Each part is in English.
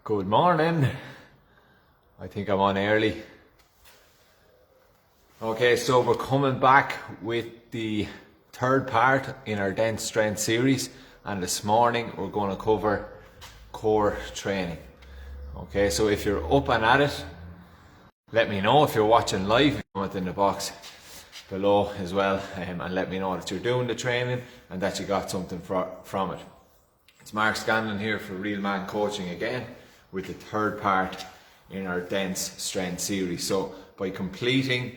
Good morning. I think I'm on early. Okay, so we're coming back with the third part in our dense strength series, and this morning we're going to cover core training. Okay, so if you're up and at it, let me know. If you're watching live, comment in the box below as well, and let me know that you're doing the training and that you got something from it. It's Mark Scanlon here for Real Man Coaching again with the third part in our dense strength series. So by completing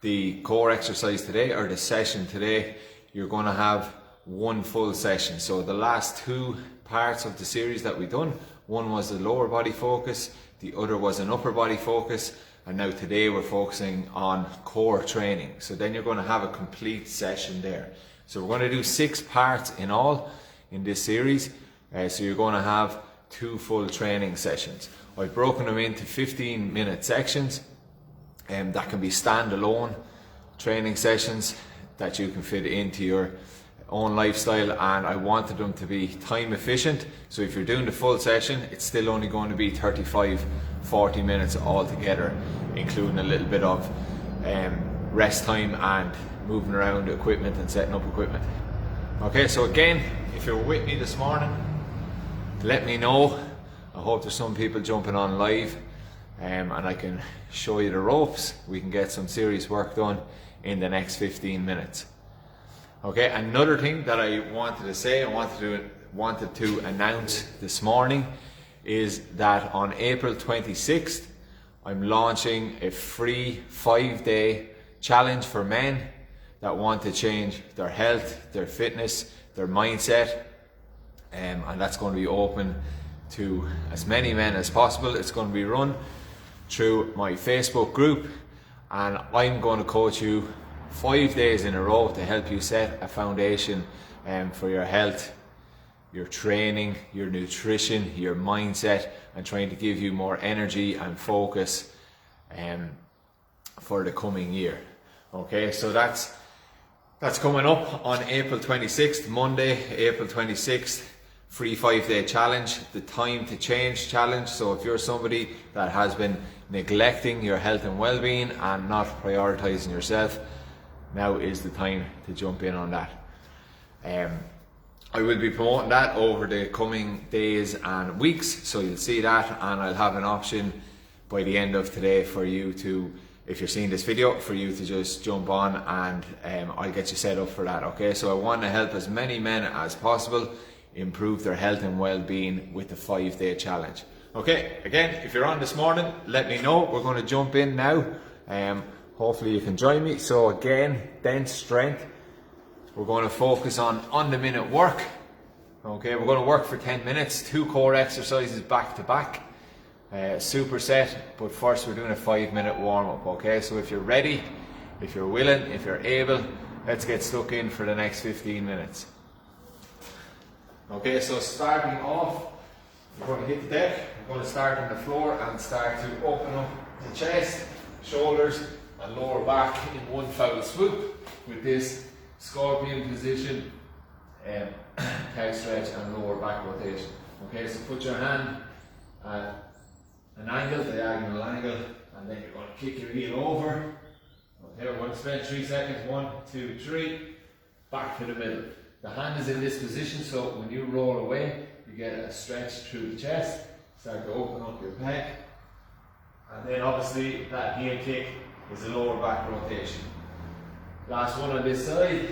the core exercise today, or the session today, you're going to have one full session. So the last two parts of the series that we done, one was the lower body focus, the other was an upper body focus, and now today we're focusing on core training. So then you're going to have a complete session there. So we're going to do 6 parts in all in this series. So you're going to have 2 full training sessions. I've broken them into 15-minute sections, and that can be standalone training sessions that you can fit into your own lifestyle, and I wanted them to be time efficient. So if you're doing the full session, it's still only going to be 35-40 minutes altogether, including a little bit of rest time and moving around equipment and setting up equipment. Okay, so again, if you're with me this morning, let me know. I hope there's some people jumping on live, and I can show you the ropes. We can get some serious work done in the next 15 minutes. Okay, another thing that I wanted to say, I wanted to announce this morning, is that on April 26th, I'm launching a free 5-day challenge for men that want to change their health, their fitness, their mindset, and that's going to be open to as many men as possible. It's going to be run through my Facebook group, and I'm going to coach you 5 days in a row to help you set a foundation for your health, your training, your nutrition, your mindset, and trying to give you more energy and focus for the coming year. Okay, so that's coming up on April 26th, Monday, April 26th. Free 5-day challenge, the time to change challenge. So if you're somebody that has been neglecting your health and well-being and not prioritizing yourself, now is the time to jump in on that. I will be promoting that over the coming days and weeks, so you'll see that, and I'll have an option by the end of today for you to, if you're seeing this video, for you to just jump on, and I'll get you set up for that. Okay, so I want to help as many men as possible improve their health and well-being with the 5-day challenge. Okay, again, if you're on this morning, let me know. We're going to jump in now. Hopefully you can join me. So again, dense strength. We're going to focus on the minute work. Okay, we're going to work for 10 minutes, 2 core exercises back to back, superset, but first we're doing a 5-minute warm-up. Okay, so if you're ready, if you're willing, if you're able, let's get stuck in for the next 15 minutes. Okay, so starting off, we're going to hit the deck. We're going to start on the floor and start to open up the chest, shoulders, and lower back in one foul swoop with this scorpion position, calf stretch, and lower back rotation. Okay, so put your hand at an angle, diagonal angle, and then you're going to kick your heel over. Okay, we're going to spend 3 seconds. 1, 2, 3. Back to the middle. The hand is in this position, so when you roll away, you get a stretch through the chest. Start to open up your pec. And then obviously that heel kick is a lower back rotation. Last one on this side.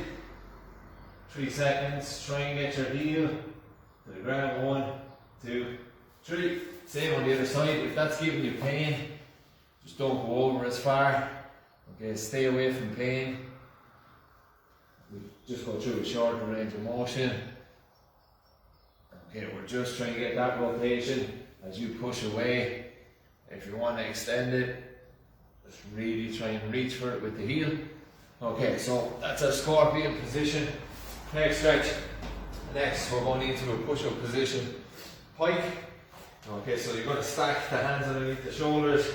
3 seconds. Try and get your heel to the ground. 1, 2, 3. Same on the other side. If that's giving you pain, just don't go over as far. Okay, stay away from pain. We just go through a shorter range of motion. Okay, we're just trying to get that rotation as you push away. If you want to extend it, just really try and reach for it with the heel. Okay, so that's our scorpion position. Next stretch. Next, we're going into a push-up position. Pike. Okay, so you're going to stack the hands underneath the shoulders,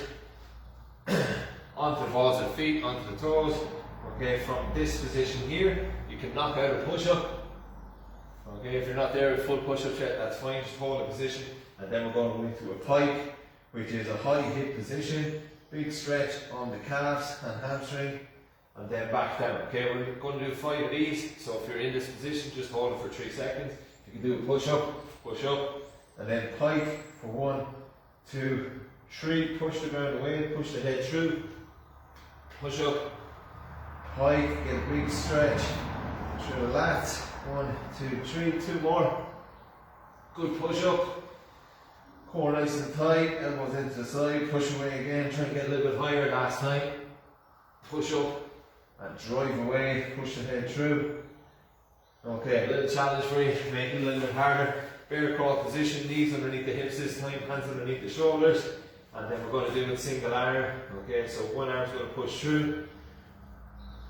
onto the balls of the feet, onto the toes. Okay, from this position here, you can knock out a push-up. Okay, if you're not there with full push-ups yet, that's fine, just hold a position. And then we're going to go into a pike, which is a high hip position, big stretch on the calves and hamstring, and then back down. Okay, we're going to do 5 of these, so if you're in this position, just hold it for 3 seconds. You can do a push up, and then pike for 1, 2, 3, push the ground away, push the head through, push up, pike, get a big stretch through the lats, 1, 2, 3, 2 more, good push up, core nice and tight, elbows into the side, push away again, try and get a little bit higher last time, push up and drive away, push the head through. Okay, a little challenge for you, make it a little bit harder. Bear crawl position, knees underneath the hips this time, hands underneath the shoulders, and then we're going to do it single arm. Okay, so one arm's going to push through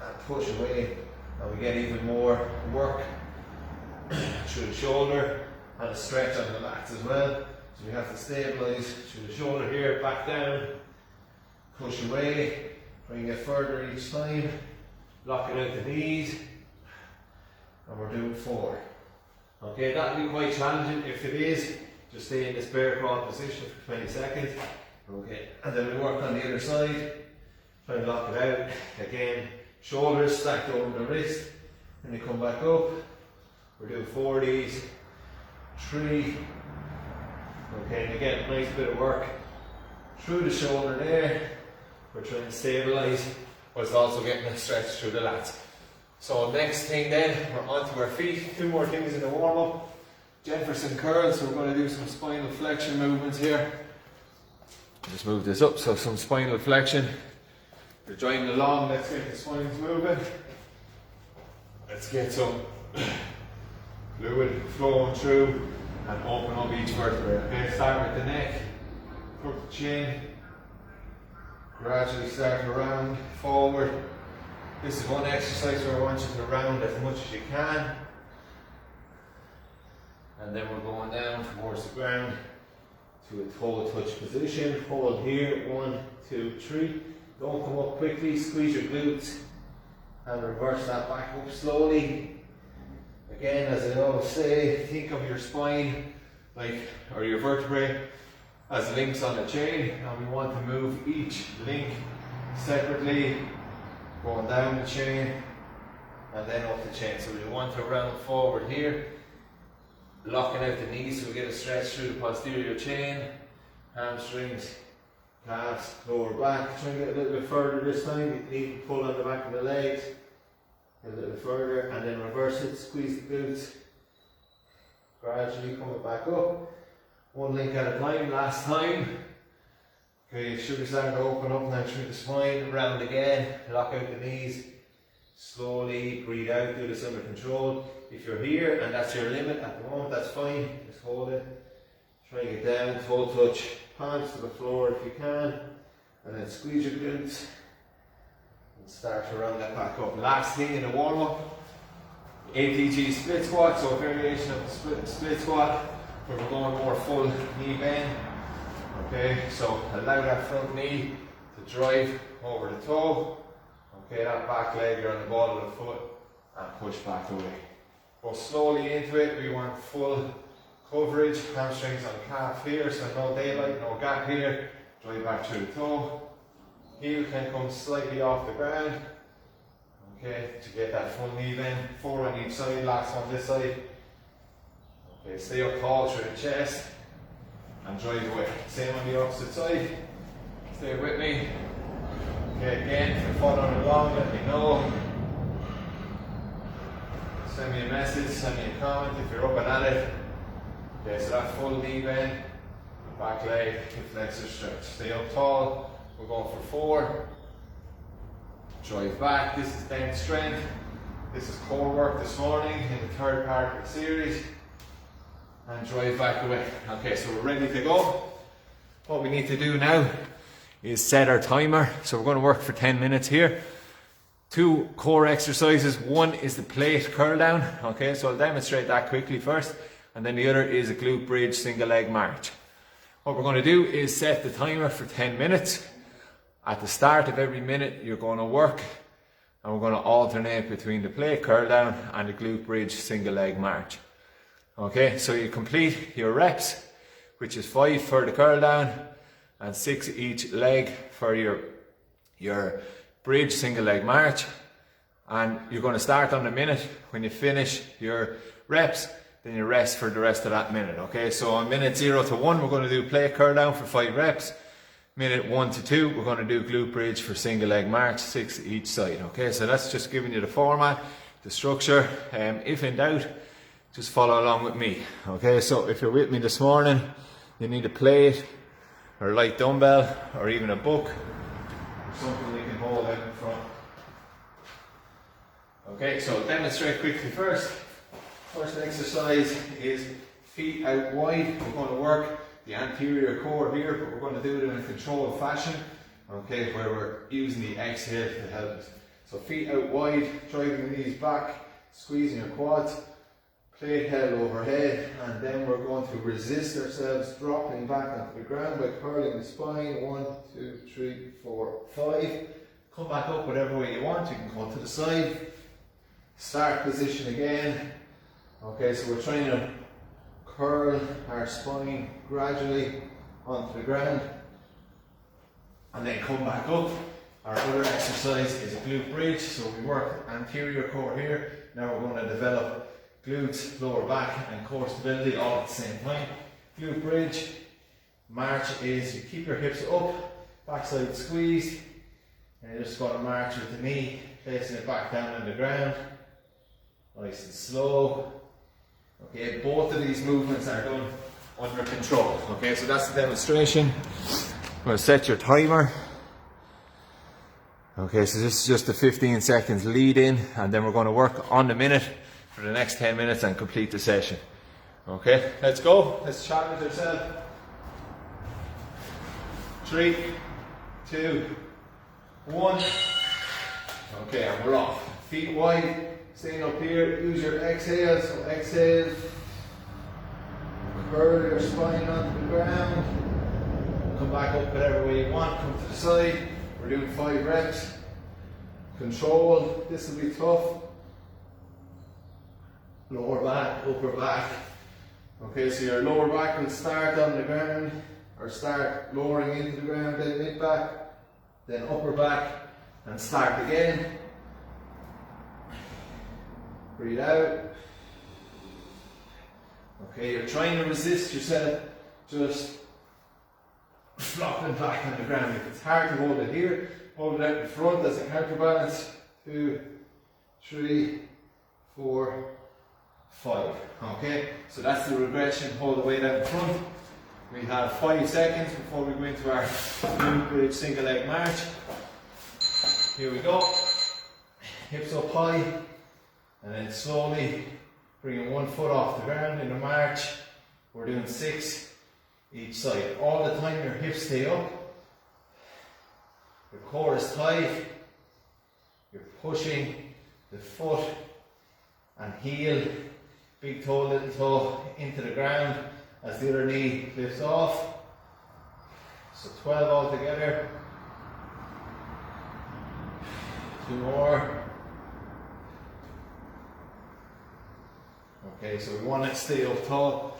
and push away, and we get even more work through the shoulder and a stretch on the lats as well. So we have to stabilise through the shoulder here, back down, push away, bring it further each time, locking out the knees, and we're doing 4. Okay, that'll be quite challenging. If it is, just stay in this bear crawl position for 20 seconds. Okay, and then we work on the other side, try and lock it out. Again, shoulders stacked over the wrist, and you come back up. We're doing 4 of these, 3. Okay, and again, nice bit of work through the shoulder there. We're trying to stabilise, whilst also getting a stretch through the lats. So next thing then, we're onto our feet. 2 more things in the warm-up. Jefferson Curl, so we're going to do some spinal flexion movements here. Just move this up, so some spinal flexion. You're joining along, let's get the spines moving. Let's get some fluid flowing through and open up each vertebrae. Okay, start with the neck, put the chin, gradually start to round forward. This is one exercise where I want you to round as much as you can. And then we're going down towards the ground to a toe touch position. Hold here, 1, 2, 3. Don't come up quickly, squeeze your glutes and reverse that back up slowly. Again, as I always say, think of your spine or your vertebrae as links on a chain, and we want to move each link separately, going down the chain and then up the chain. So we want to round forward here, locking out the knees so we get a stretch through the posterior chain, hamstrings, calves, lower back. Try and get a little bit further this time. You can even pull on the back of the legs, get a little further, and then reverse it, squeeze the glutes, gradually coming back up, 1 link at a time. Last time. Okay, you should be starting to open up now through the spine, round again, lock out the knees, slowly breathe out, do this under control. If you're here and that's your limit at the moment, that's fine, just hold it, try and get down, toe touch, palms to the floor if you can, and then squeeze your glutes and start to round that back up. Last thing in the warm up, ATG split squat, so a variation of the split squat where we're going more full knee bend. Okay, so allow that front knee to drive over the toe. Okay, that back leg, you're on the ball of the foot, and push back away. Go slowly into it. We want full coverage, hamstrings on calf here, so no daylight, no gap here. Drive back through the toe. Heel can come slightly off the ground. Okay, to get that full knee bend. 4 on each side, last on this side. Okay, stay up tall through the chest and drive away. Same on the opposite side. Stay with me. Okay, again, if you're following along, let me know. Send me a message, send me a comment if you're up and at it. Okay, so that full knee bend, back leg, hip flexor stretch. Stay up tall. We're going for 4. Drive back. This is bench strength. This is core work this morning in the 3rd part of the series. And drive back away. Okay, so we're ready to go. What we need to do now is set our timer. So we're going to work for 10 minutes here. 2 core exercises. One is the plate curl down. Okay, so I'll demonstrate that quickly first. And then the other is a glute bridge single leg march. What we're going to do is set the timer for 10 minutes. At the start of every minute, you're going to work. And we're going to alternate between the plate curl down and the glute bridge single leg march. Okay, so you complete your reps, which is 5 for the curl down and 6 each leg for your bridge single leg march. And you're going to start on the minute. When you finish your reps, then you rest for the rest of that minute. Okay, so on minute 0 to 1, we're going to do plate curl down for 5 reps. Minute 1 to 2, we're going to do glute bridge for single leg march, 6 each side. Okay, so that's just giving you the format, the structure. If in doubt, just follow along with me. Okay, so if you're with me this morning, you need a plate or a light dumbbell or even a book or something you can hold out in front. Okay, so I'll demonstrate quickly first. First exercise is feet out wide. We're going to work the anterior core here, but we're going to do it in a controlled fashion. Okay, where we're using the exhale to help us. So feet out wide, driving the knees back, squeezing your quads, plate held overhead, and then we're going to resist ourselves dropping back onto the ground by curling the spine. 1, 2, 3, 4, 5. Come back up whatever way you want. You can go to the side. Start position again. Okay, so we're trying to curl our spine gradually onto the ground and then come back up. Our other exercise is a glute bridge, so we work anterior core here. Now we're going to develop glutes, lower back and core stability all at the same time. Glute bridge, march is you keep your hips up, backside squeezed, and you're just going to march with the knee, placing it back down on the ground, nice and slow. Okay, both of these movements are done under control. Okay, so that's the demonstration. I'm going to set your timer. Okay, so this is just the 15 seconds lead in, and then we're going to work on the minute for the next 10 minutes and complete the session. Okay, let's go. Let's challenge ourselves. 3, 2, 1. Okay, and we're off. Feet wide. Staying up here, use your exhale, so exhale, curl your spine onto the ground, come back up whatever way you want, come to the side. We're doing 5 reps, control, this will be tough, lower back, upper back. Okay, so your lower back will start on the ground, or start lowering into the ground, then mid back, then upper back, and start again. Breathe out. Okay, you're trying to resist yourself just flopping back on the ground. If it's hard to hold it here, hold it out in front as a counterbalance. 2, 3, 4, 5. Okay, so that's the regression. Hold the weight out in front. We have 5 seconds before we go into our glute bridge single leg march. Here we go. Hips up high. And then slowly bringing one foot off the ground in the march. We're doing 6 each side. All the time your hips stay up. Your core is tight. You're pushing the foot and heel, big toe, little toe into the ground as the other knee lifts off. So 12 altogether. 2 more. Okay, so we want to stay up tall,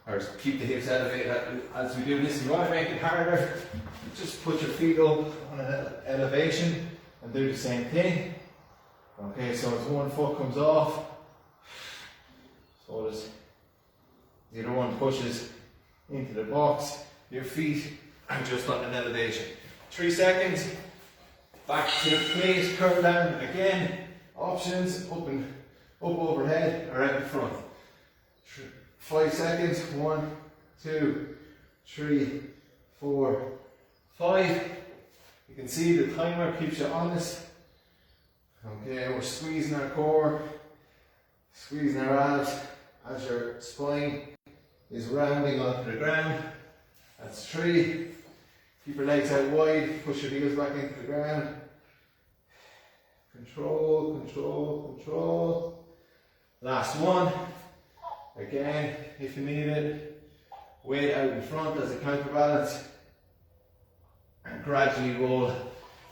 or keep the hips elevated as we do this. If you want to make it harder, just put your feet up on an elevation and do the same thing. Okay, so as one foot comes off, so as the other one pushes into the box, your feet are just on an elevation. 3 seconds, back to the plate, curl down again. Options, up overhead or out in front. 5 seconds. 1, 2, 3, 4, 5. You can see the timer keeps you honest. Okay, we're squeezing our core, squeezing our abs as your spine is rounding onto the ground. That's 3. Keep your legs out wide, push your heels back into the ground. Control, control, control. Last one. Again, if you need it, weight out in front as a counterbalance and gradually roll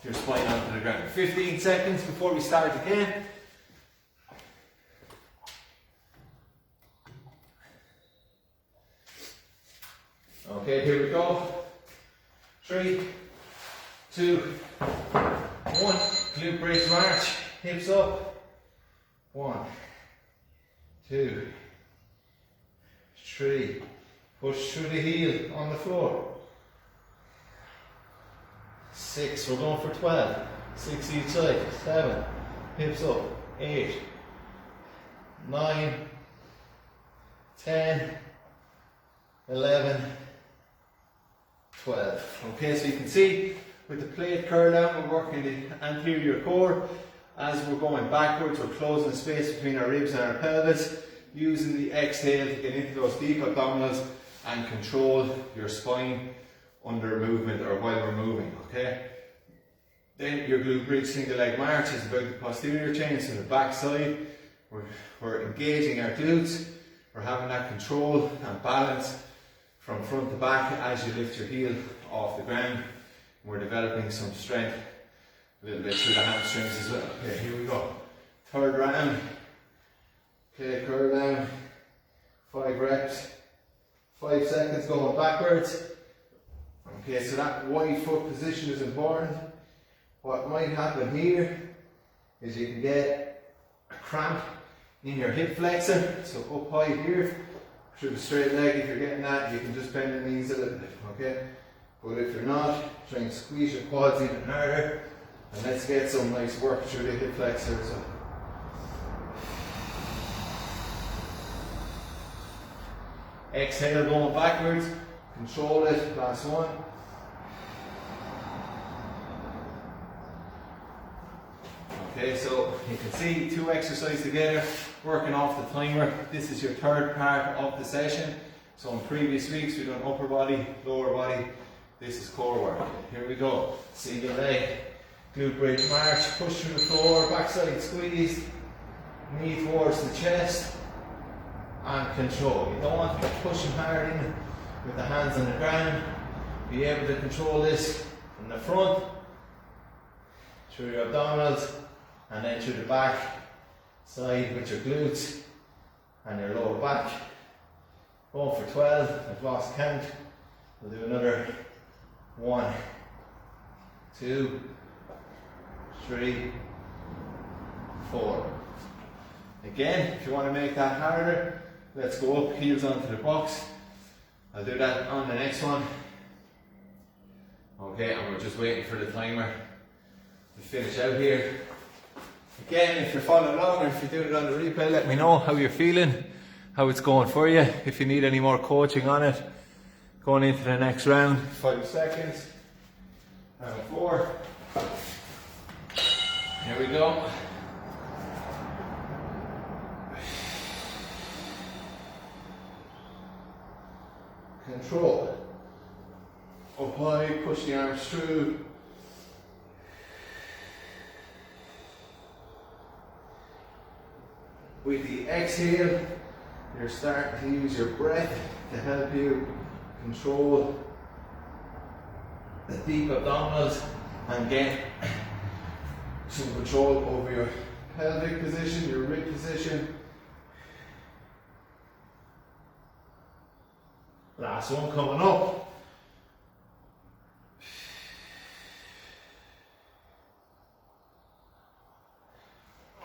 your spine onto the ground. 15 seconds before we start again. Okay, here we go. 3, 2, 1. Glute bridge march. Hips up. 1, 2, 3. Push through the heel on the floor. 6. We're going for 12. 6 each side. 7. Hips up. 8, 9, 10, 11, 12. Okay, so you can see with the plate curl down, we're working the anterior core. As we're going backwards, we're closing the space between our ribs and our pelvis, using the exhale to get into those deep abdominals and control your spine under movement or while we're moving, okay? Then your glute bridge single leg march is about the posterior chain, so the back side. We're engaging our glutes, we're having that control and balance from front to back as you lift your heel off the ground. We're developing some strength a little bit through the hamstrings as well. Okay, here we go. Third round. Okay, curl down. 5 reps. 5 seconds going backwards. Okay, so that wide foot position is important. What might happen here is you can get a cramp in your hip flexor, so up high here, through the straight leg. If you're getting that, you can just bend the knees a little bit, okay? But if you're not, try and squeeze your quads even harder, and let's get some nice work through the hip flexor as well. Exhale, going backwards, control it, last one. Okay, so you can see 2 exercises together, working off the timer. This is your third part of the session. So in previous weeks we've done upper body, lower body. This is core work. Here we go. Single leg, glute bridge march, push through the floor, backside squeeze, knee towards the chest, and control. You don't want to be pushing hard in with the hands on the ground. Be able to control this from the front, through your abdominals, and then through the back side with your glutes and your lower back. Going for 12, I've lost count. We'll do another 1, 2, 3, 4. Again, if you want to make that harder, let's go up, heels onto the box. I'll do that on the next one. Okay, and we're just waiting for the timer to finish out here. Again, if you're following along or if you're doing it on the replay, let me know how you're feeling, how it's going for you. If you need any more coaching on it, going into the next round. 5 seconds. Round 4. Here we go. Control. Up high, push the arms through. With the exhale, you're starting to use your breath to help you control the deep abdominals and get some control over your pelvic position, your rib position. Last one coming up.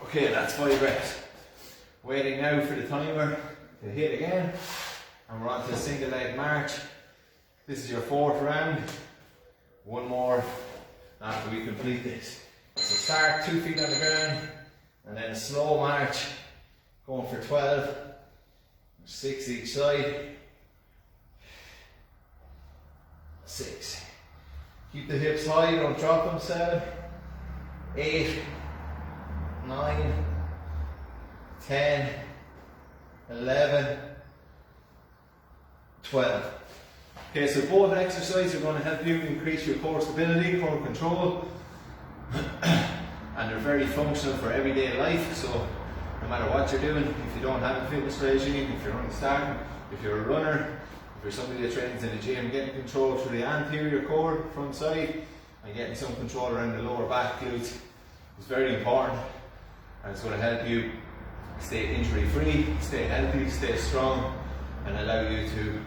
Okay, that's 5 reps. Waiting now for the timer to hit again, and we're on to a single leg march. This is your 4th round. 1 more after we complete this. So start 2 feet on the ground, and then a slow march, going for 12, 6 each side. 6. Keep the hips high, don't drop them. 7, 8, 9, 10, 11, 12. Okay, so both exercises are going to help you increase your core stability, core control, and they're very functional for everyday life. So no matter what you're doing, if you don't have a fitness regime, if you're only starting, if you're a runner, if you're somebody that trains in the gym, getting control through the anterior core, front side, and getting some control around the lower back glutes is very important, and it's going to help you stay injury free, stay healthy, stay strong, and allow you to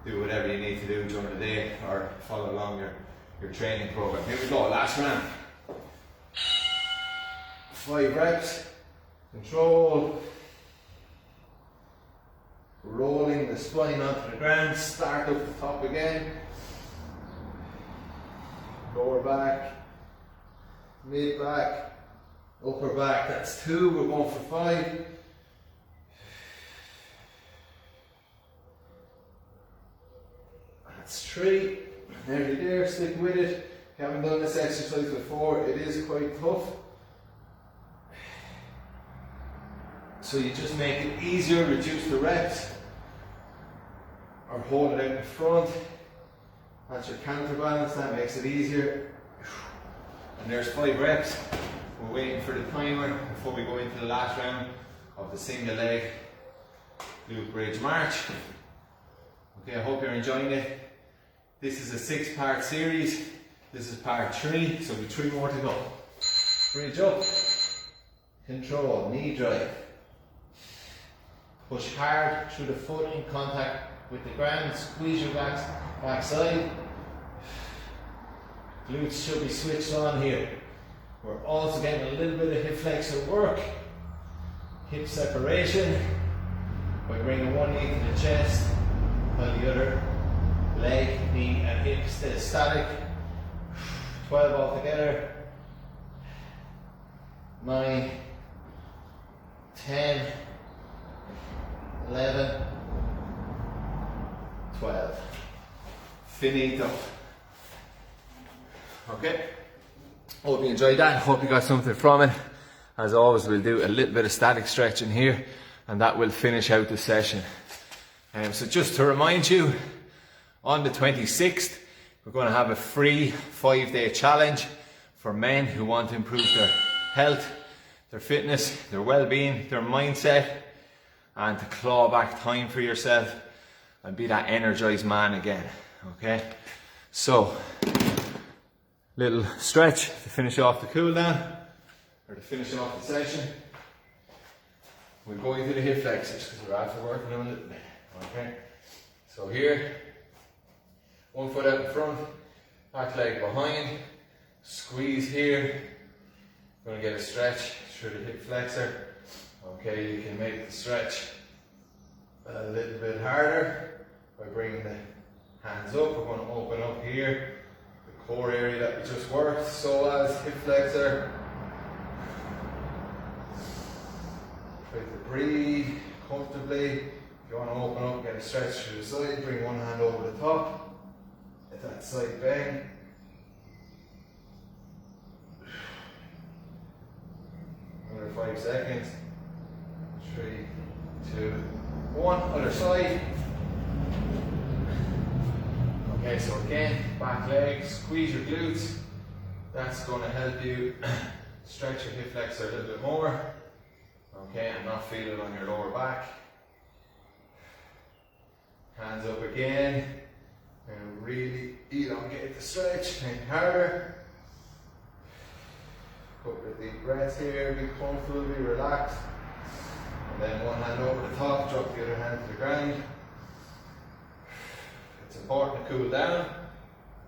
do whatever you need to do during the day or follow along your training program. Here we go, last round. 5 reps, control, rolling the spine onto the ground, start up the top again, lower back, mid back, upper back, that's 2, we're going for 5. That's 3, nearly there, stick with it. If you haven't done this exercise before, it is quite tough. So you just make it easier, reduce the reps, or hold it out in front. That's your counterbalance, that makes it easier. And there's 5 reps. We're waiting for the timer before we go into the last round of the single leg glute bridge march. Okay, I hope you're enjoying it. This is a 6-part series. This is part 3, so we've 3 more to go. Bridge up, control, knee drive. Push hard through the foot in contact with the ground, squeeze your backside. Glutes should be switched on here. We're also getting a little bit of hip flexor work. Hip separation by bringing one knee to the chest while the other leg, knee and hip stays static. 12 altogether. 9, 10, 11, 12. Finito. Okay. Hope you enjoyed that. Hope you got something from it. As always, we'll do a little bit of static stretching here, and that will finish out the session. So just to remind you, on the 26th, we're going to have a free 5-day challenge for men who want to improve their health, their fitness, their well-being, their mindset, and to claw back time for yourself and be that energized man again. Okay? So, little stretch to finish off the cool down, or to finish off the session. We'll go into the hip flexors because we're after working on a little bit. Okay? So here, one foot out in front, back leg behind, squeeze here. Going to get a stretch through the hip flexor. Okay, you can make the stretch a little bit harder by bringing the hands up. We're going to open up here, the core area that we just worked, psoas, hip flexor. Try to breathe comfortably. If you want to open up, get a stretch through the side, bring one hand over the top, at that side bend. Another 5 seconds. 3, 2, 1. Other side. Okay, so again, back leg, squeeze your glutes. That's going to help you stretch your hip flexor a little bit more. Okay, and not feel it on your lower back. Hands up again. And really elongate the stretch, make it harder. Couple of deep breaths here, be comfortable, be relaxed. And then one hand over the top, drop the other hand to the ground. It's important to cool down.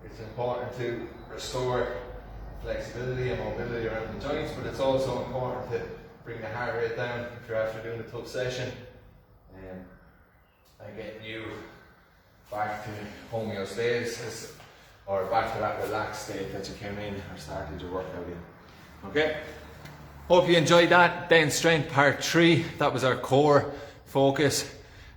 It's important to restore flexibility and mobility around the joints, but it's also important to bring the heart rate down if you're after doing a tough session. And getting you back to homeostasis, or back to that relaxed state that you came in or started your workout in. Okay? Hope you enjoyed that. Then strength part 3. That was our core focus.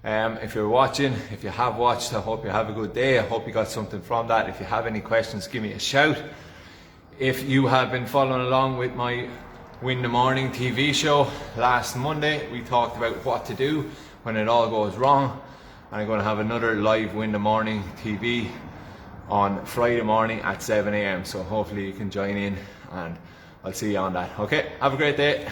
If you're watching, if you have watched, I hope you have a good day. I hope you got something from that. If you have any questions, give me a shout. If you have been following along with my Win the Morning TV show, last Monday we talked about what to do when it all goes wrong. And I'm going to have another live Win the Morning TV on Friday morning at 7 AM. So hopefully you can join in, and I'll see you on that. Okay, have a great day.